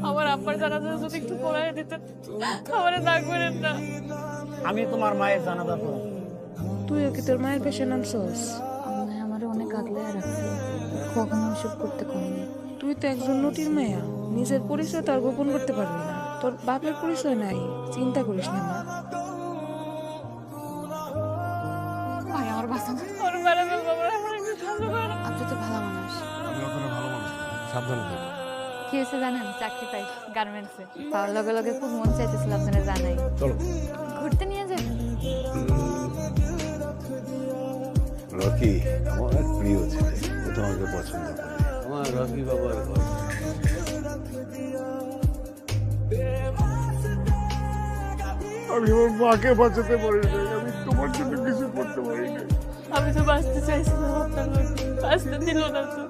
আমার আব্বার জানাজা যদি একটু পড়ায় দিতেন, আমারে না করেন না। আমি তোমার মায়ের জানাজা পড়াবো। তুইও কি তোর মায়ের পেশে নামছস? আল্লাহ আমার অনেক আগলে রাখছে, কখনো এসব করতে কমনি। তুই তো একজন নটির মেয়া, নিজের পরিচয় তার গোপন করতে পারবি না। তোর বাপের পরিচয় নাই, চিন্তা করিস না মা। ভাই আমার বাঁচা না, ওর মেরে ফেলবো, আমার একটু সাহায্য করেন। আপনি তো ভালো মানুষ। আমি ওখানে ভালো মানুষ, সাবধানে থাকো। কি হয়েছে জানেন? চাকরি পাই গার্মেন্টসে। পাওয়ার লগে লগে খুব মন চাইতেছিল আপনারা জানাই। চলো। ঘুরতে নিয়ে যাবেন? রকি আমার এক প্রিয় ছেলে, ও তোমাকে পছন্দ করে। আমার রকি বাবার ঘর। আমি আমার মাকে বাঁচাতে পারি না, আমি তোমার জন্য কিছু করতে পারি না। আমি তো বাঁচতে চাইছিলাম, আপনার লোক বাঁচতে দিল না তো।